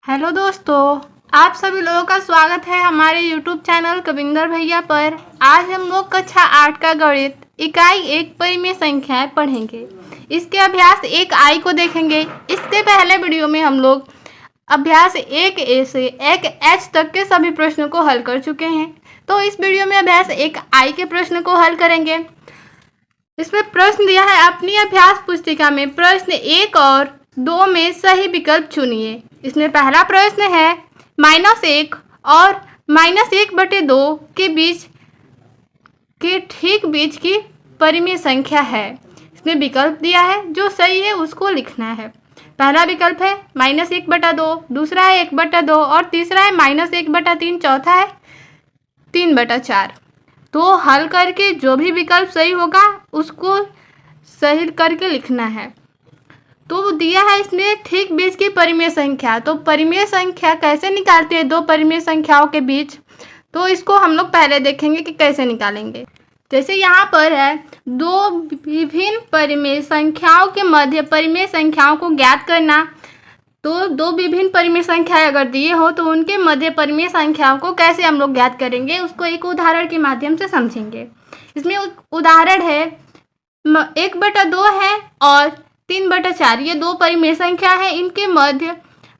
Hello दोस्तों, आप सभी लोगों का स्वागत है हमारे YouTube चैनल कविंदर भैया पर। आज हम लोग कक्षा 8 का गणित इकाई 1 परिमेय संख्याएं पढ़ेंगे। इसके अभ्यास 1I को देखेंगे। इससे पहले वीडियो में हम लोग अभ्यास 1A से 1H तक के सभी प्रश्नों को हल कर चुके हैं। तो इस वीडियो में अभ्यास 1I के प्रश्न को हल करेंगे। इसमें प्रश्न दिया है, अपनी अभ्यास पुस्तिका में प्रश्न 1 और 2 में सही विकल्प चुनिए। इसमें पहला प्रश्न है -1 और -1/2 के बीच के ठीक बीच की परिमेय संख्या है। इसमें विकल्प दिया है, जो सही है उसको लिखना है। पहला विकल्प है -1/2, दूसरा है 1/2 और तीसरा है -1/3, चौथा है 3/4। तो हल करके जो भी विकल्प सही होगा उसको सही करके लिखना है। तो दिया है इसमें ठीक बीच की परिमेय संख्या। तो परिमेय संख्या कैसे निकालते हैं दो परिमेय संख्याओं के बीच, तो इसको हम लोग पहले देखेंगे कि कैसे निकालेंगे। जैसे यहाँ पर है, दो विभिन्न परिमेय संख्याओं के मध्य परिमेय संख्याओं को ज्ञात करना। तो दो विभिन्न परिमेय संख्याएं अगर दिए हो तो उनके मध्य परिमेय संख्याओं को कैसे हम लोग ज्ञात करेंगे, उसको एक उदाहरण के माध्यम से समझेंगे। इसमें उदाहरण है 1/2 है और 3/4, ये दो परिमेय संख्या है, इनके मध्य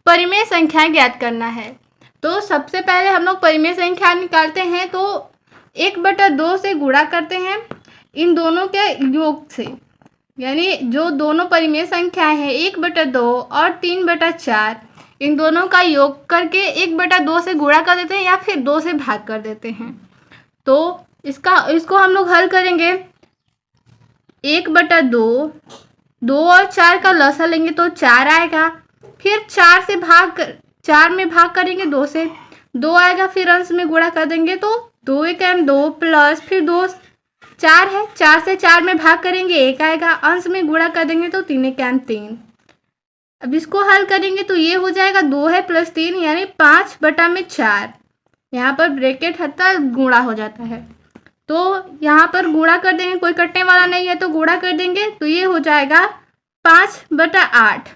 परिमेय संख्या ज्ञात करना है। तो सबसे पहले हम लोग परिमेय संख्या निकालते हैं। तो 1/2 से गुणा करते हैं इन दोनों के योग से, यानी जो दोनों परिमेय संख्या है 1/2 और 3/4, इन दोनों का योग करके 1/2 से गुणा कर देते हैं या फिर 2 से भाग कर देते हैं। तो इसको हम लोग हल करेंगे। 1/2, 2 और 4 का लसा लेंगे तो 4 आएगा। फिर 4 में भाग करेंगे 2 से, 2 आएगा। फिर अंश में गुणा कर देंगे तो 2 × 2 प्लस फिर 2 4 है, 4 से 4 में भाग करेंगे 1 आएगा। अंश में गुणा कर देंगे तो 3 × 3। अब इसको हल करेंगे तो ये हो जाएगा 2 है प्लस 3 यानी 5/4। यहाँ पर ब्रैकेट हटा गुणा हो जाता है। तो यहाँ पर गुणा कर देंगे, कोई कटने वाला नहीं है तो गुणा कर देंगे तो ये हो जाएगा 5/8।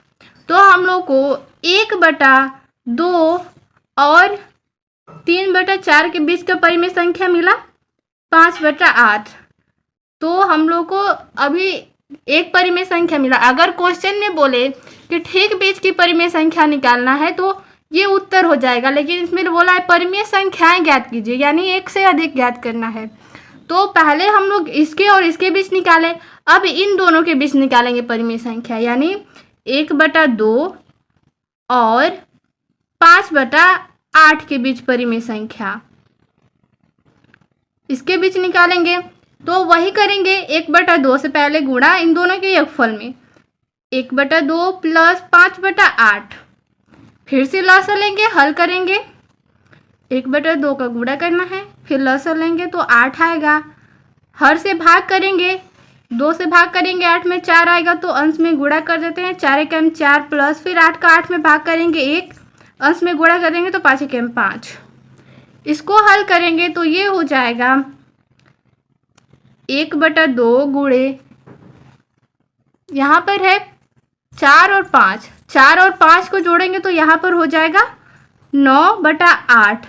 तो हम लोग को 1/2 और 3/4 के बीच का परिमेय संख्या मिला 5/8। तो हम लोग को अभी एक परिमेय संख्या मिला। अगर क्वेश्चन में बोले कि ठीक बीच की परिमेय संख्या निकालना है तो ये उत्तर हो जाएगा, लेकिन इसमें बोला है परिमेय संख्याएं ज्ञात कीजिए, यानी एक से अधिक ज्ञात करना है। तो पहले हम लोग इसके और इसके बीच निकाले, अब इन दोनों के बीच निकालेंगे परिमेय संख्या, यानी 1/2 और 5/8 के बीच परिमेय संख्या, इसके बीच निकालेंगे। तो वही करेंगे, 1/2 से पहले गुणा इन दोनों के योगफल में, 1/2 प्लस 5/8। फिर से लसा लेंगे, हल करेंगे, 1/2 का गुणा करना है, फिर लसा लेंगे तो 8 आएगा। हर से भाग करेंगे, 2 से भाग करेंगे 8 में 4 आएगा। तो अंश में गुणा कर देते हैं, 4 × 4 प्लस फिर 8 का 8 में भाग करेंगे 1, अंश में गुणा कर देंगे तो 5 × 5। इसको हल करेंगे तो ये हो जाएगा 1/2 गुणे, यहाँ पर है 4 और 5, 4 और 5 को जोड़ेंगे तो यहाँ पर हो जाएगा 9/8।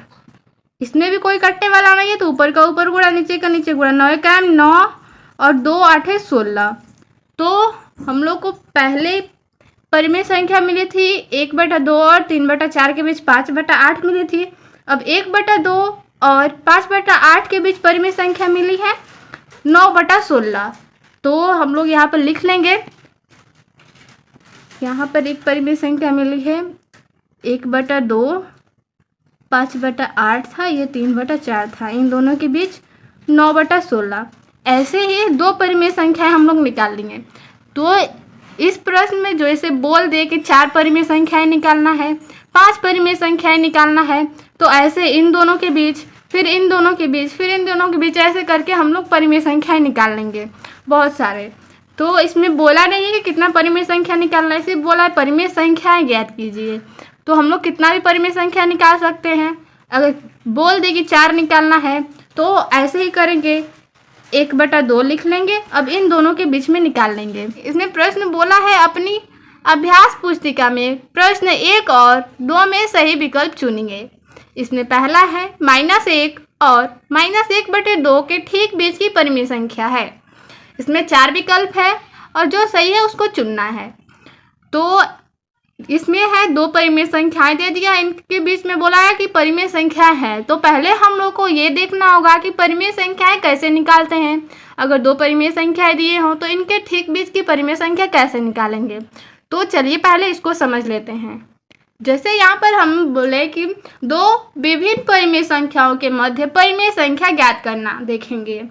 इसमें भी कोई कटने वाला नहीं है तो ऊपर का ऊपर गुणा, नीचे का नीचे गुणा, 9 × 9 और 2 8 है 16। तो हम लोग को पहले परिमेय संख्या मिली थी 1/2 और 3/4 के बीच 5/8 मिली थी। अब 1/2 और 5/8 के बीच परिमेय संख्या मिली है 9/16। तो हम लोग यहाँ पर लिख लेंगे, यहाँ पर एक परिमेय संख्या मिली है 1/2, 5/8 था, ये 3/4 था, इन दोनों के बीच 9/16। ऐसे ही दो परिमेय संख्याएं हम लोग निकाल लेंगे। तो इस प्रश्न में जो ऐसे बोल दे कि 4 परिमेय संख्याएं निकालना है, 5 परिमेय संख्याएं निकालना है, तो ऐसे इन दोनों के बीच, फिर इन दोनों के बीच, फिर इन दोनों के बीच, ऐसे करके हम लोग परिमेय संख्याएं निकाल लेंगे बहुत सारे। तो इसमें बोला नहीं है कि कितना परिमेय संख्या निकालना है, सिर्फ बोला है परिमेय संख्याएं ज्ञात कीजिए। तो हम लोग कितना भी परिमेय संख्या निकाल सकते हैं। अगर बोल दे कि 4 निकालना है तो ऐसे ही करेंगे, 1/2 लिख लेंगे। अब इन दोनों के बीच में निकाल लेंगे। इसमें प्रश्न बोला है अपनी अभ्यास पुस्तिका में प्रश्न 1 और 2 में सही विकल्प चुनिए। इसमें पहला है -1 और -1/2 के ठीक बीच की परिमेय संख्या है। इसमें 4 विकल्प है और जो सही है उसको चुनना है। तो इसमें है 2 परिमेय संख्याएं दे दिया, इनके बीच में बोला है कि परिमेय संख्या है। तो पहले हम लोग को ये देखना होगा कि परिमेय संख्याएं कैसे निकालते हैं। अगर 2 परिमेय संख्याएं दिए हों तो इनके ठीक बीच की परिमेय संख्या कैसे निकालेंगे। तो चलिए पहले इसको समझ लेते हैं। जैसे यहाँ पर हम बोले कि 2 विभिन्न परिमेय संख्याओं के मध्य परिमेय संख्या ज्ञात करना देखेंगे।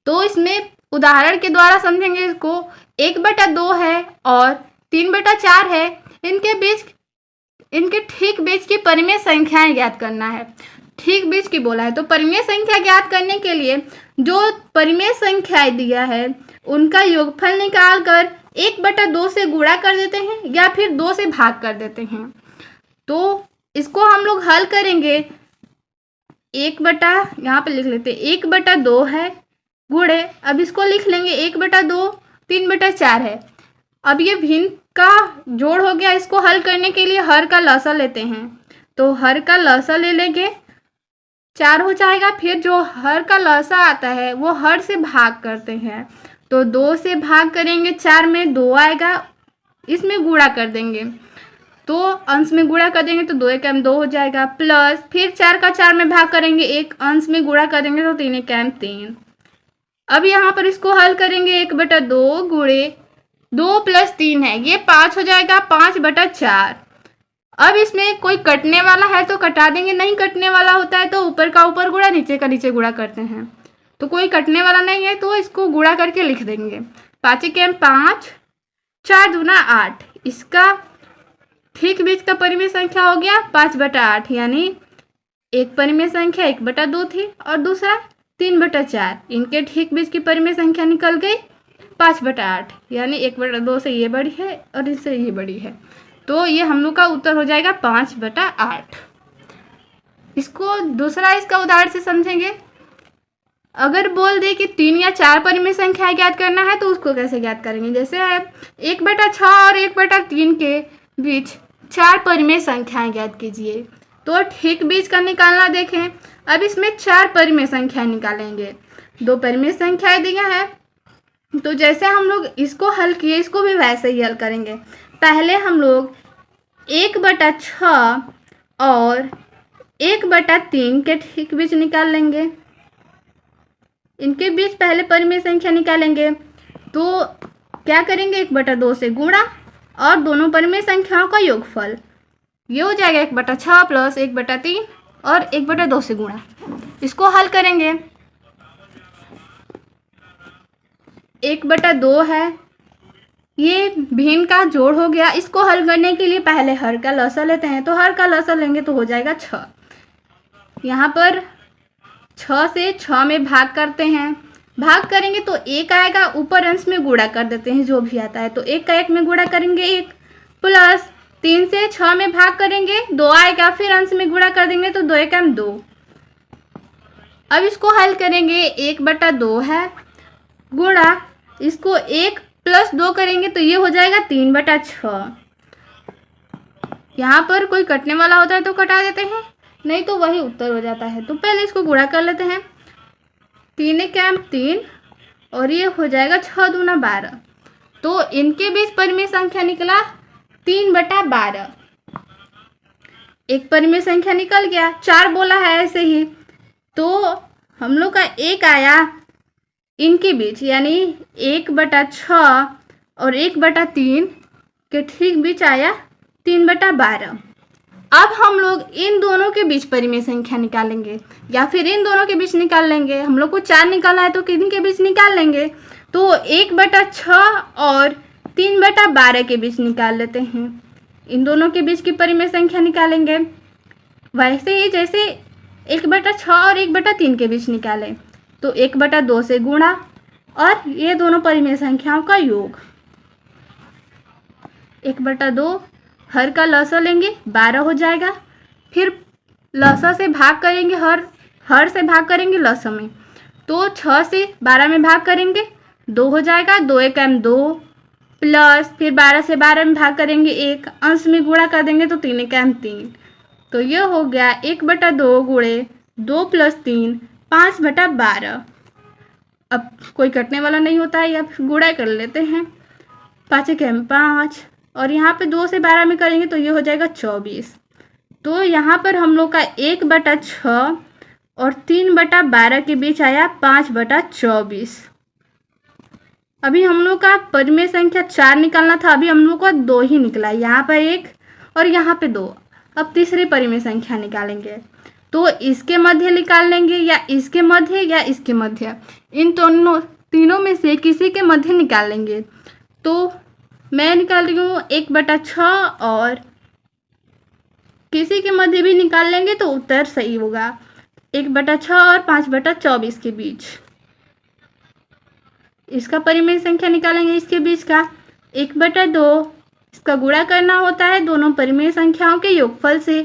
तो इसमें उदाहरण के द्वारा समझेंगे। इसको 1/2 है और 3/4 है, इनके ठीक बीच की परिमेय संख्याएं ज्ञात करना है। ठीक बीच की बोला है तो परिमेय संख्या ज्ञात करने के लिए जो परिमेय संख्याएं दिया है उनका योगफल निकाल कर 1/2 से गुणा कर देते हैं या फिर 2 से भाग कर देते हैं। तो इसको हम लोग हल करेंगे। यहाँ पे लिख लेते 1/2 है गुणे, अब इसको लिख लेंगे 1/2, 3/4 है। अब ये भिन्न का जोड़ हो गया। इसको हल करने के लिए हर का लसा लेते हैं। तो हर का लसा ले लेंगे, 4 हो जाएगा। फिर जो हर का लसा आता है वो हर से भाग करते हैं। तो 2 से भाग करेंगे, 4 में 2 आएगा, इसमें गुणा कर देंगे। तो अंश में गुणा कर देंगे तो 2 एकम 2 हो जाएगा, प्लस फिर 4 का 4 में भाग करेंगे, एक अंश में गुणा कर देंगे तो 3 एकम 3। अब यहाँ पर इसको हल करेंगे 1/2 गुणे 2 + 3 है, ये 5 हो जाएगा, 5/4। अब इसमें कोई कटने वाला है तो कटा देंगे, नहीं कटने वाला होता है तो ऊपर का ऊपर गुणा, नीचे का नीचे गुणा करते हैं। तो कोई कटने वाला नहीं है तो इसको गुणा करके लिख देंगे। 5 एकम 5, 4 दूना 8। इसका ठीक बीच का परिमेय संख्या हो गया 5/8, यानी एक परिमेय संख्या 1/2 थी और दूसरा 3/4। इनके ठीक बीच की परिमेय संख्या निकल गई 5/8, यानी 1/2 से ये बड़ी है और इससे ये बड़ी है। तो ये हम लोग का उत्तर हो जाएगा 5/8। इसको दूसरा इसका उदाहरण से समझेंगे। अगर बोल दे कि 3 या 4 परिमेय संख्या ज्ञात करना है तो उसको कैसे ज्ञात करेंगे। जैसे है 1/6 और 1/3 के बीच 4 परिमेय संख्याएं ज्ञात कीजिए। तो ठीक बीच का निकालना देखें। अब इसमें 4 परिमेय संख्या निकालेंगे। 2 परिमेय संख्याएं दी है तो जैसे हम लोग इसको हल किए इसको भी वैसे ही हल करेंगे। पहले हम लोग 1/6 और 1/3 के ठीक बीच निकाल लेंगे। इनके बीच पहले परिमेय संख्या निकालेंगे। तो क्या करेंगे, 1/2 से गुणा और दोनों परिमेय संख्याओं का योगफल, ये हो जाएगा 1/6 + 1/3 और 1/2 से गुणा। इसको हल करेंगे। 1/2 है, ये भिन्न का जोड़ हो गया। इसको हल करने के लिए पहले हर का लसा लेते हैं। तो हर का लसा लेंगे तो हो जाएगा 6। यहाँ पर 6 से 6 में भाग करते हैं। भाग करेंगे तो 1 आएगा, ऊपर अंश में गुणा कर देते हैं जो भी आता है। तो 1 का 1 में गुणा करेंगे 1, प्लस 3 से 6 में भाग करेंगे 2 आएगा, फिर अंश में गुणा कर देंगे तो 2 एकम 2। अब इसको हल करेंगे। 1/2 है गुणा, इसको 1 + 2 करेंगे तो ये हो जाएगा 3/6। यहाँ पर कोई कटने वाला होता है तो कटा देते हैं, नहीं तो वही उत्तर हो जाता है। तो पहले इसको गुणा कर लेते हैं। 3 एकम 3 और ये हो जाएगा 6 दूना 12। तो इनके बीच परिमेय संख्या निकला 3/12। एक परिमेय संख्या निकल गया, 4 बोला है ऐसे ही। तो हम लोग का 1 आया इनके बीच, यानी 1/6 और 1/3 के ठीक बीच आया 3/12। अब हम लोग इन दोनों के बीच परिमेय संख्या निकालेंगे या फिर इन दोनों के बीच निकाल लेंगे। हम लोग को 4 निकालना है तो किन के बीच निकाल लेंगे। तो 1/6 और 3/12 के बीच निकाल लेते हैं। इन दोनों के बीच की परिमेय संख्या निकालेंगे वैसे ही जैसे 1/6 और 1/3 के बीच निकालें। तो 1/2 से गुणा और ये दोनों परिमेय संख्याओं का योग। 1/2 हर का लसा लेंगे 12 हो जाएगा, फिर लसा से भाग करेंगे, हर से भाग करेंगे लसा में। तो 6 से 12 में भाग करेंगे 2 हो जाएगा, 2 एकम 2, प्लस फिर 12 से 12 में भाग करेंगे 1, अंश में गुणा कर देंगे तो 3 एकम 3। तो ये हो गया 1/2 गुणे 2 + 3 5/12। अब कोई कटने वाला नहीं होता है, या गुणा कर लेते हैं। 5 एकम 5 और यहाँ पे 2 से 12 में करेंगे तो ये हो जाएगा 24। तो यहाँ पर हम लोग का 1/6 और 3/12 के बीच आया 5/24। अभी हम लोग का परिमेय संख्या 4 निकालना था, अभी हम लोग का 2 ही निकला, यहाँ पर 1 और यहाँ पे 2। अब तीसरी परिमेय संख्या निकालेंगे, तो इसके मध्य निकाल लेंगे या इसके मध्य या इसके मध्य, इन तीनों में से किसी के मध्य निकाल लेंगे। तो मैं निकाल रही हूँ 1/6 और किसी के मध्य भी निकाल लेंगे तो उत्तर सही होगा। 1/6 और 5/24 के बीच इसका परिमेय संख्या निकालेंगे। इसके बीच का 1/2 इसका गुणा करना होता है दोनों परिमेय संख्याओं के योगफल से।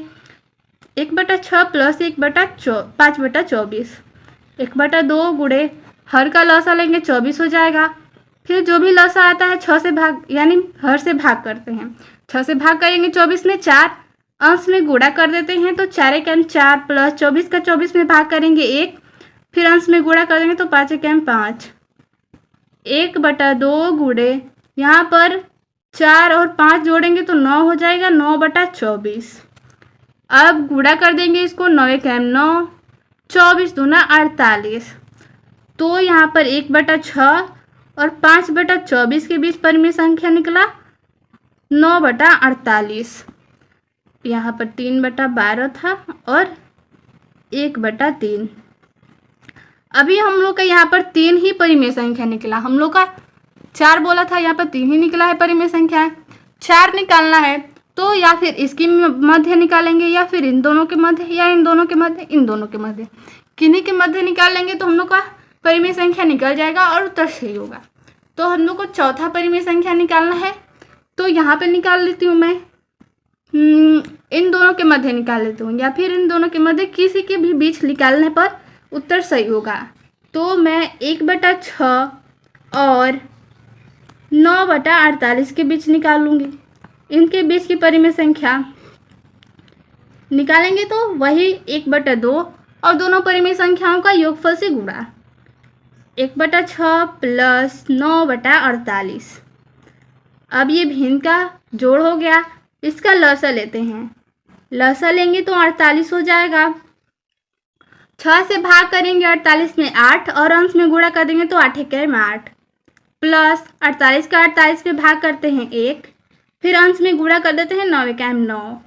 1/6 प्लस 5/24। 1/2 गुणे हर का लसा लेंगे 24 हो जाएगा। फिर जो भी लसा आता है 6 से भाग, यानी हर से भाग करते हैं। 6 से भाग करेंगे 24 में 4, अंश में गुणा कर देते हैं तो 4 एकम 4 प्लस 24 का 24 में भाग करेंगे 1, फिर अंश में गुणा कर देंगे तो 5 एकम 5। 1/2 गुणे यहाँ पर 4 और 5 जोड़ेंगे तो 9 हो जाएगा 9/24। अब गुणा कर देंगे इसको 9 एकम 9, 24 दूना 48। तो यहाँ पर 1/6 और 5/24 के बीच परिमेय संख्या निकला 9/48। यहाँ पर 3/12 था और 1/3। अभी हम लोग का यहाँ पर 3 ही परिमेय संख्या निकला। हम लोग का 4 बोला था, यहाँ पर 3 ही निकला है परिमेय संख्या। 4 निकालना है तो या फिर इसकी मध्य निकालेंगे या फिर इन दोनों के मध्य या इन दोनों के मध्य, इन दोनों के मध्य, किन्हीं के मध्य निकाल लेंगे तो हम लोग का परिमेय संख्या निकल जाएगा और उत्तर सही होगा। तो हम लोग को चौथा परिमेय संख्या निकालना है, तो यहाँ पे निकाल लेती हूँ मैं। इन दोनों के मध्य निकाल लेती हूँ या फिर इन दोनों के मध्य, किसी के भी बीच निकालने पर उत्तर सही होगा। तो मैं 1/6 और 9/48 के बीच निकालूंगी। इनके बीच की परिमेय संख्या निकालेंगे तो वही 1/2 और दोनों परिमेय संख्याओं का योगफल से गुणा। 1/6 प्लस 9/48। अब ये भिन्न का जोड़ हो गया, इसका लसा लेते हैं। लसा लेंगे तो 48 हो जाएगा। 6 से भाग करेंगे 48 में 8 और अंश में गुणा कर देंगे तो 8 एकम 8 प्लस 48 का 48 में भाग करते हैं 1, फिर अंश में गुणा कर देते हैं 9 एकम 9।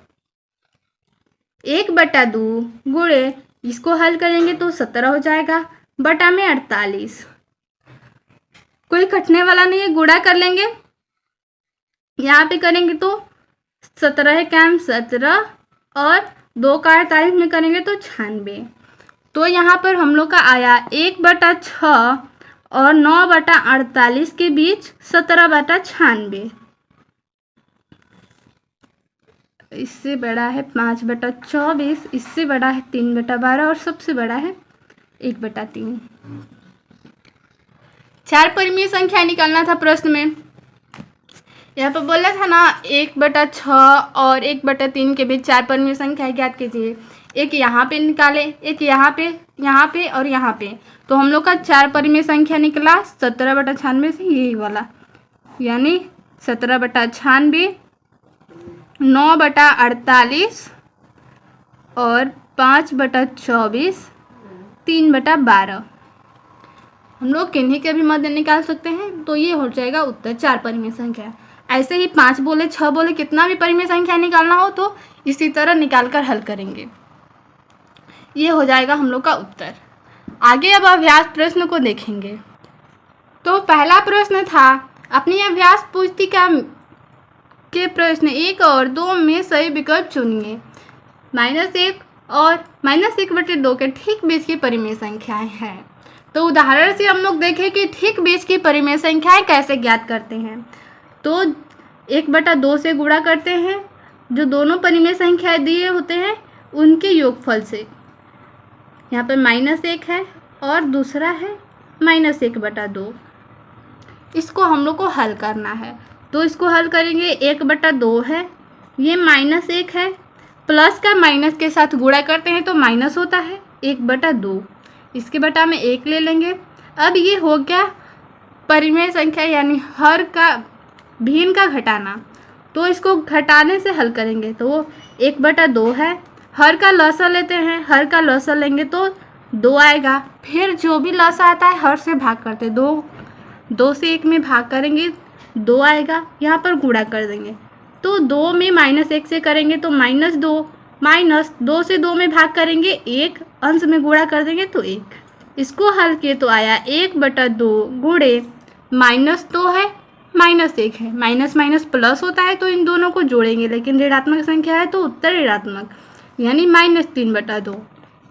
1/2 गुणे इसको हल करेंगे तो 17 हो जाएगा, बटा में 48। कोई कटने वाला नहीं है, गुणा कर लेंगे। यहाँ पे करेंगे तो 17 एकम 17 और 2 का 48 में करेंगे तो 96। तो यहाँ पर हम लोग का आया 1/6 और 9/48 के बीच 17/96। इससे बड़ा है 5/24, इससे बड़ा है 3/12 और सबसे बड़ा है 1/3। 4 परिमेय संख्या निकालना था प्रश्न में। यहाँ पर बोला था ना 1/6 और 1/3 के बीच 4 परिमेय संख्या ज्ञात कीजिए। एक यहाँ पे निकाले, एक यहाँ पे और यहाँ पे। तो हम लोग का 4 परिमेय संख्या निकला 17/96 से, यही वाला, यानी 17/96, 9/48 और 5/24, 3/12। हम लोग किन्हीं के भी मध्य निकाल सकते हैं, तो ये हो जाएगा उत्तर 4 परिमेय संख्या। ऐसे ही 5 बोले 6 बोले कितना भी परिमेय संख्या निकालना हो तो इसी तरह निकाल कर हल करेंगे। ये हो जाएगा हम लोग का उत्तर। आगे अब अभ्यास प्रश्न को देखेंगे। तो पहला प्रश्न था, अपनी अभ्यास पुस्तिका के प्रश्न 1 और 2 में सही विकल्प चुनिए। -1 और -1/2 के ठीक बीच की परिमेय संख्याएं हैं। तो उदाहरण से हम लोग देखें कि ठीक बीच की परिमेय संख्याएं कैसे ज्ञात करते हैं। तो 1/2 से गुणा करते हैं, जो दोनों परिमेय संख्याएं दिए होते हैं उनके योगफल से। यहाँ पर -1 है और दूसरा है -1/2। इसको हम लोग को हल करना है। तो इसको हल करेंगे, 1/2 है, ये -1 है, प्लस का माइनस के साथ गुणा करते हैं तो माइनस होता है 1/2, इसके बटा में 1 ले लेंगे। अब ये हो गया परिमेय संख्या यानी हर का भिन्न का घटाना, तो इसको घटाने से हल करेंगे तो 1/2 है, हर का लसा लेते हैं, हर का लसा लेंगे तो 2 आएगा, फिर जो भी लसा आता है हर से भाग करते, 2 से 1 में भाग करेंगे 2 आएगा, यहाँ पर गुणा कर देंगे तो 2 में -1 से करेंगे तो -2, -2 से 2 में भाग करेंगे 1, अंश में गुणा कर देंगे तो 1। इसको हल किए तो आया 1/2 गुणे -2 है -1 है, माइनस माइनस प्लस होता है तो इन दोनों को जोड़ेंगे, लेकिन ऋणात्मक संख्या है तो उत्तर ऋणात्मक यानी -3/2।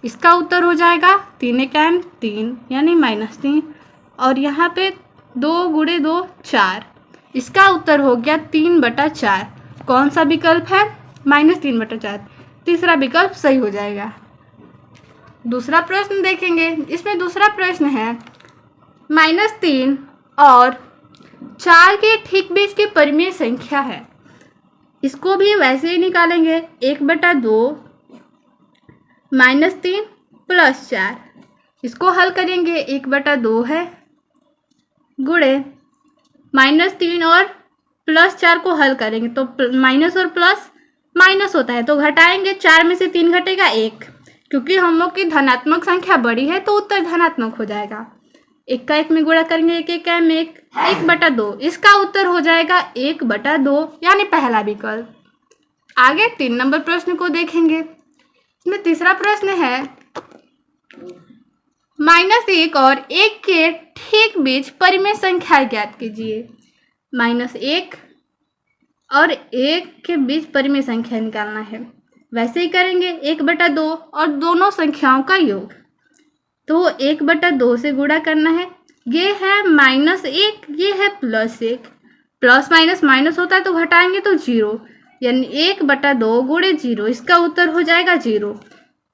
इसका उत्तर हो जाएगा 3 × 3 यानी -3, और यहाँ पे 2 × 2 4, इसका उत्तर हो गया 3/4। कौन सा विकल्प है? -3/4, तीसरा विकल्प सही हो जाएगा। दूसरा प्रश्न देखेंगे, इसमें दूसरा प्रश्न है -3 और 4 के ठीक बीच की परिमेय संख्या है। इसको भी वैसे ही निकालेंगे, 1/2 -3 + 4, इसको हल करेंगे 1/2 है गुणे -3 और +4 को हल करेंगे तो माइनस और प्लस माइनस होता है तो घटाएंगे, 4 में से 3 घटेगा 1, क्योंकि हम लोग की धनात्मक संख्या बड़ी है तो उत्तर धनात्मक हो जाएगा। 1 का 1 में गुणा करेंगे 1 1 में 1, 1/2, इसका उत्तर हो जाएगा 1/2 यानी पहला विकल्प। आगे 3 नंबर प्रश्न को देखेंगे, इसमें तीसरा प्रश्न है -1 और 1 के ठीक बीच परिमेय संख्या ज्ञात कीजिए। -1 और 1 के बीच परिमेय संख्या निकालना है, वैसे ही करेंगे 1/2 और दोनों संख्याओं का योग, तो 1/2 से गुणा करना है, ये है -1, ये है +1, प्लस माइनस माइनस होता है तो घटाएंगे तो 0, यानी 1/2 गुणे 0, इसका उत्तर हो जाएगा 0।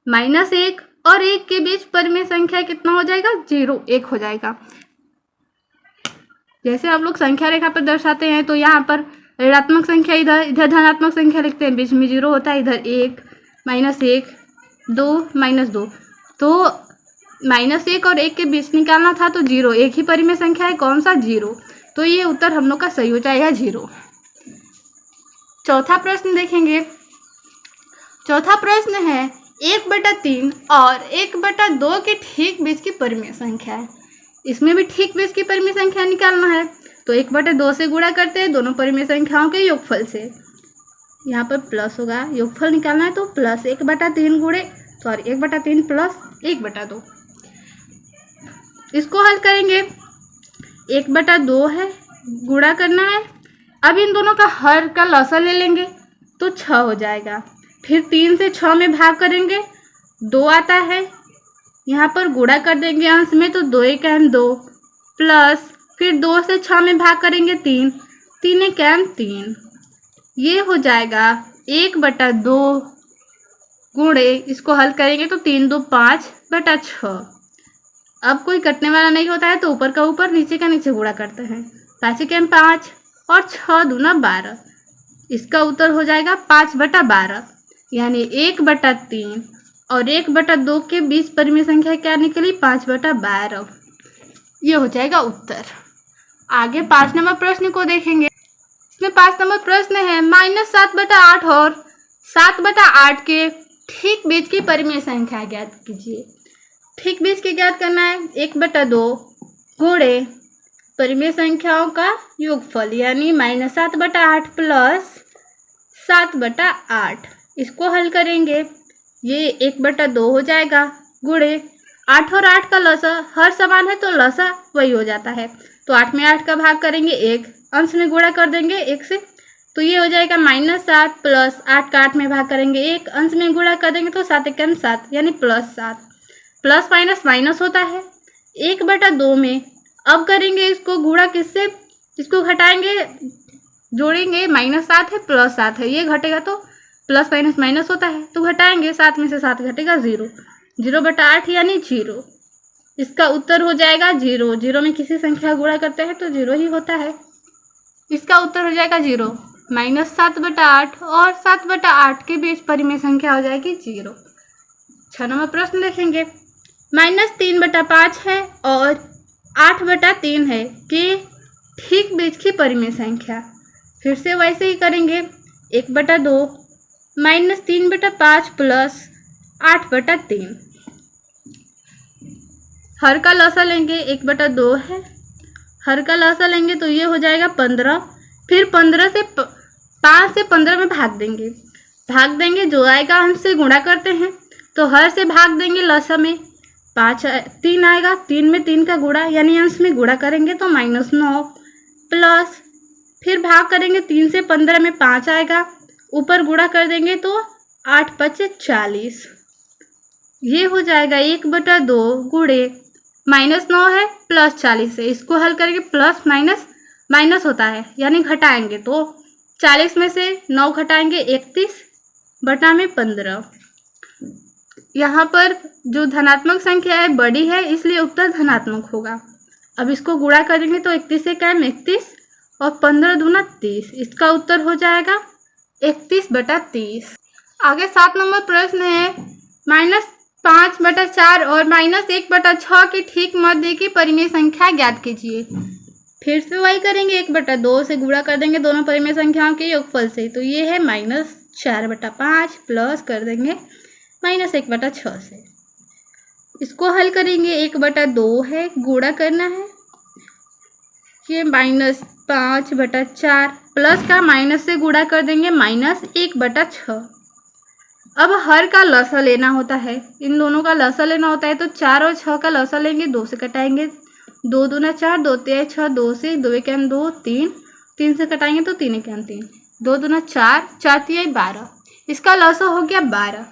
-1 और 1 के बीच परिमेय संख्या कितना हो जाएगा? 0, 1 हो जाएगा। जैसे हम लोग संख्या रेखा पर दर्शाते हैं तो यहाँ पर ऋणात्मक संख्या इधर, इधर धनात्मक संख्या लिखते हैं, बीच में 0 होता है, इधर 1 -1 2 -2, तो -1 और 1 के बीच निकालना था तो 0, एक ही परिमेय संख्या है, कौन सा? 0, तो ये उत्तर हम लोग का सही हो जाएगा 0। चौथा प्रश्न देखेंगे, चौथा प्रश्न है 1/3 और 1/2 के ठीक बीच की परिमेय संख्या है। इसमें भी ठीक बीच की परिमेय संख्या निकालना है तो 1/2 से गुणा करते हैं दोनों परिमेय संख्याओं के योगफल से, यहाँ पर प्लस होगा, योगफल निकालना है तो प्लस 1/3 गुणे 1/3 प्लस 1/2, इसको हल करेंगे, 1/2 है, गुणा करना है, अब इन दोनों का हर का लसा ले लेंगे तो 6 हो जाएगा, फिर 3 से 6 में भाग करेंगे 2 आता है, यहाँ पर गुणा कर देंगे अंश में तो 2 × 2 प्लस फिर 2 से 6 में भाग करेंगे 3, 3 × 3, ये हो जाएगा 1/2 गुणे, इसको हल करेंगे तो 3 2 5/6। अब कोई कटने वाला नहीं होता है तो ऊपर का ऊपर नीचे का नीचे गुणा करते हैं, 5 × 5 और 6 दूना 12, इसका उत्तर हो जाएगा 5/12, यानी 1/3 और 1/2 के बीच परिमेय संख्या क्या निकली? 5/12, ये हो जाएगा उत्तर। आगे 5 नंबर प्रश्न को देखेंगे, इसमें 5 नंबर प्रश्न है -7/8 और 7/8 के ठीक बीच की परिमेय संख्या ज्ञात कीजिए। ठीक बीच की ज्ञात करना है, 1/2 गुणे परिमेय संख्याओं का योगफल यानी -7/8 प्लस 7/8, इसको हल करेंगे, ये 1/2 हो जाएगा गुणे 8 और 8 का लसा हर समान है तो लसा वही हो जाता है, तो 8 में 8 का भाग करेंगे 1, अंश में गुणा कर देंगे 1 से, तो ये हो जाएगा -7 प्लस 8 का 8 में भाग करेंगे 1, अंश में गुणा कर देंगे तो 7 × 7 यानी +7, प्लस माइनस माइनस होता है 1/2 में। अब करेंगे इसको गुणा किससे? इसको घटाएंगे, जोड़ेंगे, -7 है +7 है, ये घटेगा तो प्लस माइनस माइनस होता है तो घटाएंगे, 7 में से 7 घटेगा 0, 0/8 यानी 0, इसका उत्तर हो जाएगा 0। 0 में किसी संख्या गुणा करते हैं तो 0 ही होता है, इसका उत्तर हो जाएगा 0। -7/8 और 7/8 के बीच परिमेय संख्या हो जाएगी 0। 6 नंबर प्रश्न देखेंगे। -3/5 है और 8/3 है के ठीक बीच की परिमेय संख्या। फिर से वैसे ही करेंगे। 1/2 -3/5 प्लस 8/3। हर का लसा लेंगे। 1/2 है, हर का लसा लेंगे तो ये हो जाएगा 15। फिर 5 से 15 में भाग देंगे जो आएगा अंश से गुणा करते हैं तो हर से भाग देंगे, लसा में 3 आएगा, 3 में 3 का गुणा यानी अंश में गुणा करेंगे तो -9 प्लस फिर भाग करेंगे 3 से 15 में 5 आएगा, ऊपर गुणा कर देंगे तो 8×5 = 40। ये हो जाएगा 1/2 गुणे -9 है प्लस 40 है। इसको हल करेंगे, प्लस माइनस होता है यानी घटाएंगे तो 40 में से 9 घटाएंगे 31/15। यहाँ पर जो धनात्मक संख्या है बड़ी है इसलिए उत्तर धनात्मक होगा। अब इसको गुणा करेंगे तो 31 से 31 और 15 दूना 30। इसका उत्तर हो जाएगा 31/30। आगे 7 नंबर प्रश्न है। -5/4 और -1/6 के ठीक मध्य की परिमेय संख्या ज्ञात कीजिए। फिर से वही करेंगे। 1/2 से गुणा कर देंगे दोनों परिमेय संख्याओं के योगफल से तो ये है -4/5 प्लस कर देंगे -1/6 से। इसको हल करेंगे। 1/2 है, गुणा करना है, ये -5/4 प्लस का माइनस से गुणा कर देंगे -1/6। अब हर का लसा लेना होता है, इन दोनों का लसा लेना होता है तो 4 और 6 का लसा लेंगे, 2 से कटाएंगे, 2 दूना 4, 2 तिया 6, 2 से 2 1 2 3, 3 से कटाएंगे तो 3 1 3, 2 दूना 4, 4 तिया 12। इसका लसा हो गया 12।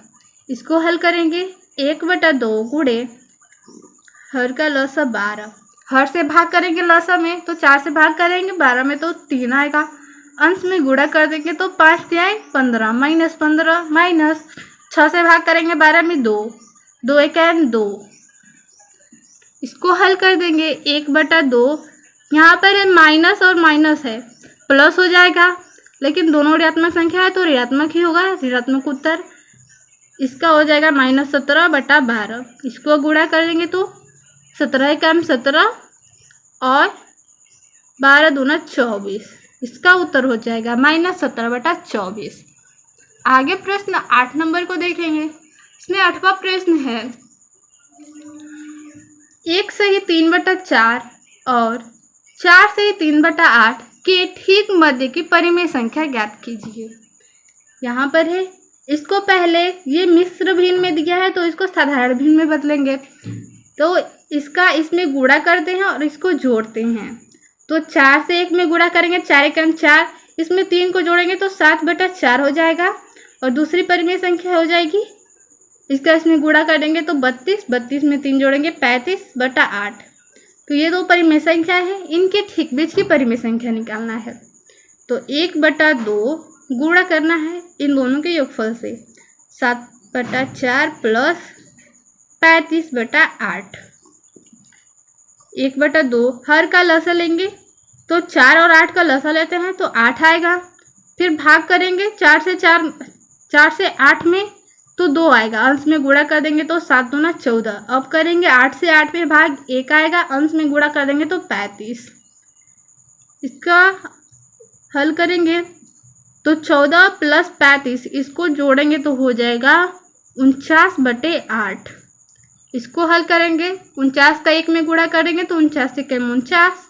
इसको हल करेंगे। 1/2 गुणे हर का लसा 12, हर से भाग करेंगे लसा में तो 4 से भाग करेंगे 12 में तो 3 आएगा, अंश में गुणा कर देंगे तो 5 तिया 15 -15 माइनस 6 से भाग करेंगे 12 में 2, 2 1 2। इसको हल कर देंगे। 1/2 यहाँ पर माइनस और माइनस है, प्लस हो जाएगा लेकिन दोनों ऋणात्मक संख्या है तो ऋणात्मक ही होगा, ऋणात्मक उत्तर। इसका हो जाएगा -17/12। इसको गुणा कर देंगे तो 17 × 17 और 12 दूना 24। इसका उत्तर हो जाएगा -17/24। आगे प्रश्न 8 नंबर को देखेंगे। इसमें 8वां प्रश्न है। 1 सही 3/4 और 4 सही 3/8 के ठीक मध्य की परिमेय संख्या ज्ञात कीजिए। यहाँ पर है, इसको पहले ये मिश्र भिन्न में दिया है तो इसको साधारण भिन्न में बदलेंगे तो इसका इसमें गुणा करते हैं और इसको जोड़ते हैं तो 4 से 1 में गुणा करेंगे, 4 × 4, इसमें 3 को जोड़ेंगे तो 7/4 हो जाएगा और दूसरी परिमेय संख्या हो जाएगी, इसका इसमें गुणा करेंगे तो 32, 32 में 3 जोड़ेंगे 35/8। तो ये दो परिमेय संख्या है, इनके ठीक बीच की परिमेय संख्या निकालना है तो 1/2 गुणा करना है इन दोनों के योगफल से, 7/4 प्लस 35/8। 1/2 हर का लसा लेंगे तो 4 और 8 का लसा लेते हैं तो 8 आएगा, फिर भाग करेंगे 4 से 8 में तो 2 आएगा, अंश में गुणा कर देंगे तो 7 दूना 14। अब करेंगे 8 से 8 में भाग, 1 आएगा, अंश में गुणा कर देंगे तो 35। इसका हल करेंगे तो 14 प्लस 35, इसको जोड़ेंगे तो हो जाएगा 49/8। इसको हल करेंगे, 49 का 1 में गुणा करेंगे तो 49 से 49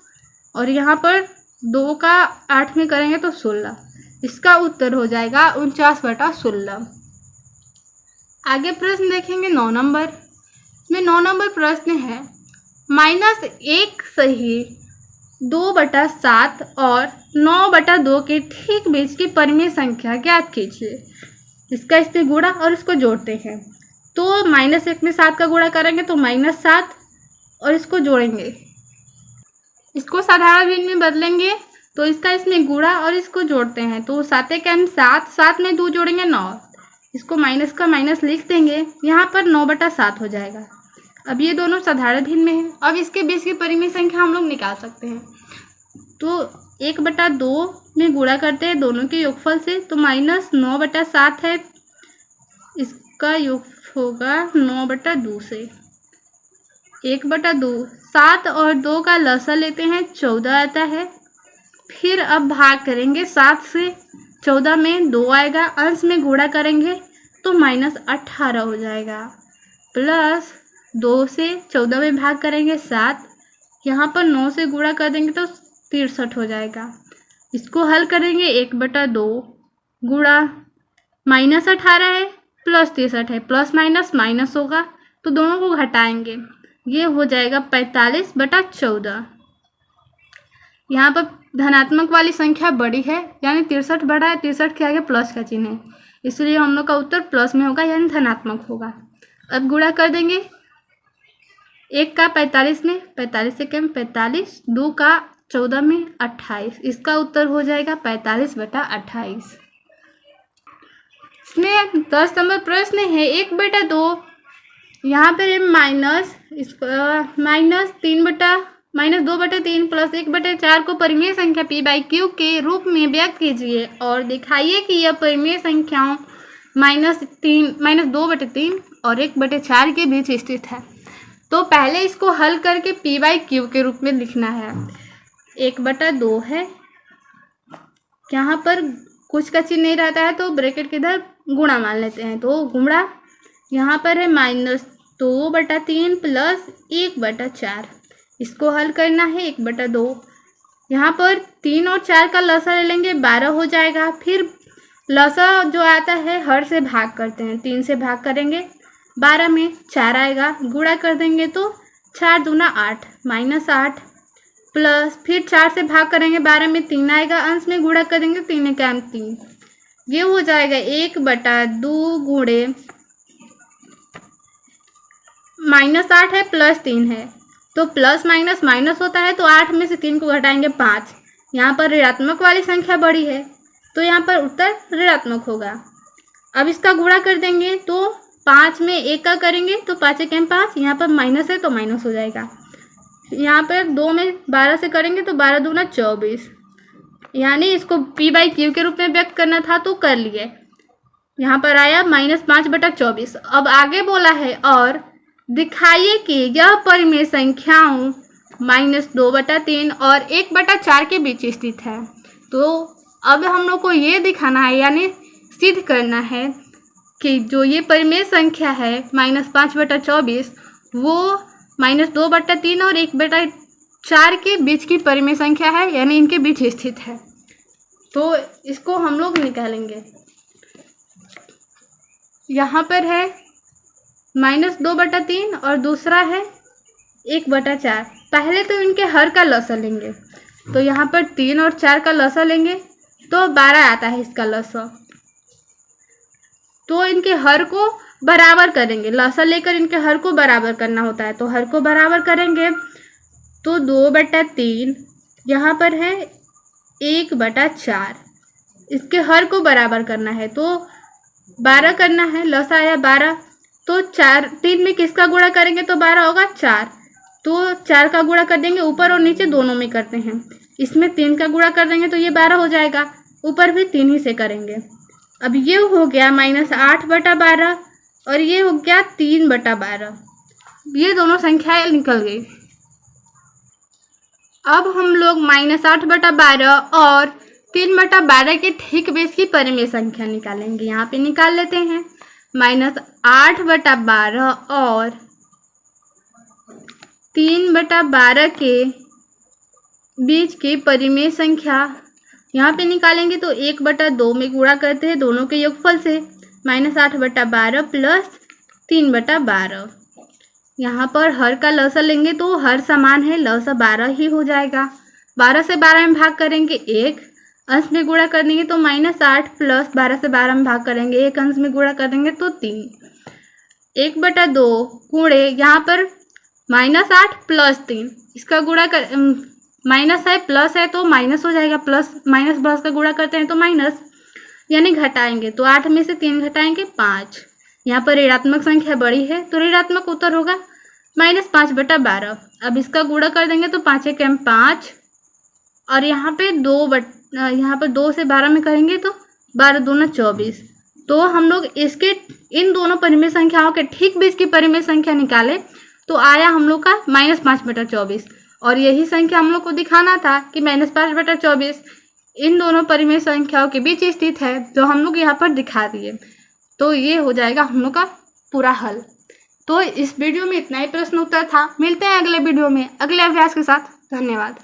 और यहाँ पर 2 का 8 में करेंगे तो 16। इसका उत्तर हो जाएगा 49/16। आगे प्रश्न देखेंगे 9 नंबर में। 9 नंबर प्रश्न है। -1 सही 2/7 और 9/2 के ठीक बीच की परिमेय संख्या ज्ञात कीजिए। इसका इससे गुणा और इसको जोड़ते हैं तो -1 में 7 का गुणा करेंगे तो -7 और इसको जोड़ेंगे, इसको साधारण भिन्न में बदलेंगे तो इसका इसमें गुणा और इसको जोड़ते हैं तो 7 × 7, 7 में 2 जोड़ेंगे 9, इसको माइनस का माइनस लिख देंगे, यहाँ पर 9/7 हो जाएगा। अब ये दोनों साधारण भिन्न में है। अब इसके बीच की परिमेय संख्या हम लोग निकाल सकते हैं तो 1/2 में गुणा करते हैं दोनों के योगफल से, तो -9/7 है, इसका योग होगा 9/2 से। 1/2 7 और 2 का लसा लेते हैं, 14 आता है। फिर अब भाग करेंगे 7 से, 14 में 2 आएगा, अंश में गुणा करेंगे तो -18 हो जाएगा। प्लस 2 से 14 में भाग करेंगे 7, यहाँ पर 9 से गुणा कर देंगे तो 63 हो जाएगा। इसको हल करेंगे 1/2 गुणा -18 है प्लस 63 है, प्लस माइनस माइनस होगा तो दोनों को घटाएंगे, ये हो जाएगा 45/14। यहाँ पर धनात्मक वाली संख्या बड़ी है, यानी 63 बड़ा है, 63 के आगे प्लस का चिन्ह है, इसलिए हम लोग का उत्तर प्लस में होगा, यानी धनात्मक होगा। अब गुणा कर देंगे, 1 का 45 में, 45 से कम 45, 2 का 14 में 28, इसका उत्तर हो जाएगा 45/28। इसमें 10 नंबर प्रश्न है 1/2, यहाँ पर -2/3 प्लस 1/4 को परिमेय संख्या p/q के रूप में व्यक्त कीजिए और दिखाइए कि यह परिमेय संख्याओं -2/3 और 1/4 के बीच स्थित है। तो पहले इसको हल करके p/q के रूप में लिखना है। 1/2 है, यहाँ पर कुछ का चिन्ह नहीं रहता है तो ब्रैकेट के इधर गुणा मान लेते हैं, तो गुणा यहाँ पर है -2/3 प्लस 1/4, इसको हल करना है 1/2। यहाँ पर 3 और 4 का लसा ले लेंगे, 12 हो जाएगा। फिर लसा जो आता है हर से भाग करते हैं, 3 से भाग करेंगे, 12 में 4 आएगा, गुणा कर देंगे तो 4 दूना 8 -8 प्लस फिर 4 से भाग करेंगे, 12 में 3 आएगा, अंश में गुणा करेंगे 3 एकम 3, ये हो जाएगा 1/2 गुणे -8 है प्लस 3 है, तो प्लस माइनस माइनस होता है, तो 8 में से 3 को घटाएंगे 5। यहाँ पर ऋणात्मक वाली संख्या बड़ी है तो यहाँ पर उत्तर ऋणात्मक होगा। अब इसका गुणा कर देंगे तो 5 में 1 का करेंगे तो 5 एकम 5, यहाँ पर माइनस है तो माइनस हो जाएगा। यहाँ पर 2 में 12 से करेंगे तो 12 दूना 24, यानी इसको p/q के रूप में व्यक्त करना था तो कर लिए। यहाँ पर आया -5/24। अब आगे बोला है और दिखाइए कि यह परिमेय संख्याओं -2/3 और 1/4 के बीच स्थित है। तो अब हम लोग को ये दिखाना है, यानी सिद्ध करना है कि जो ये परिमेय संख्या है -5/24 वो -2/3 और 1/4 के बीच की परिमेय संख्या है, यानी इनके बीच स्थित है। तो इसको हम लोग निकालेंगे। यहाँ पर है -2/3 और दूसरा है 1/4। पहले तो इनके हर का लसा लेंगे, तो यहाँ पर 3 और 4 का लसा लेंगे तो 12 आता है इसका लसा, तो इनके हर को बराबर करेंगे, लसा लेकर इनके हर को बराबर करना होता है, तो हर को बराबर करेंगे तो 2/3, यहाँ पर है 1/4, इसके हर को बराबर करना है तो 12 करना है, लसा आया 12, तो 3 में किसका गुणा करेंगे तो 12 होगा 4, तो 4 का गुणा कर देंगे, ऊपर और नीचे दोनों में करते हैं, इसमें 3 का गुणा कर देंगे तो ये 12 हो जाएगा, ऊपर भी 3 ही से करेंगे। अब ये हो गया -8/12 और ये हो गया 3/12, ये दोनों संख्याएं निकल गई। अब हम लोग -8/12 और 3/12 के ठीक बेस की परिमेय संख्या निकालेंगे। यहाँ पे निकाल लेते हैं, -8/12 और 3/12 के बीच की परिमेय संख्या यहाँ पे निकालेंगे तो 1/2 में गुणा करते हैं दोनों के योगफल से, -8/12 प्लस 3/12। यहाँ पर हर का लसा लेंगे तो हर समान है, लसा 12 ही हो जाएगा। 12 से 12 में भाग करेंगे 1, अंश में गुणा कर देंगे तो -8 प्लस 12 से 12 में भाग करेंगे 1, अंश में गुणा कर देंगे तो 3। 1/2 गुणे यहाँ पर -8 प्लस 3, इसका गुणा कर माइनस है प्लस है तो माइनस हो जाएगा, प्लस माइनस प्लस का गुणा करते हैं तो माइनस, यानी घटाएंगे तो 8 में से 3 घटाएंगे 5। यहाँ पर ऋणात्मक संख्या बड़ी है तो ऋणात्मक उत्तर होगा -5/12। अब इसका गुणा कर देंगे तो 5 एकम 5 और यहाँ पे 2 से 12 में करेंगे तो 12 दूना 24। तो हम लोग इसके इन दोनों परिमेय संख्याओं के ठीक बीच की परिमेय संख्या निकाले तो आया हम लोग का -5/24। और यही संख्या हम लोग को दिखाना था कि -5/24 इन दोनों परिमेय संख्याओं के बीच स्थित है, जो हम लोग यहाँ पर दिखा दिए। तो ये हो जाएगा हम लोग का पूरा हल। तो इस वीडियो में इतना ही प्रश्न उत्तर था। मिलते हैं अगले वीडियो में अगले अभ्यास के साथ। धन्यवाद।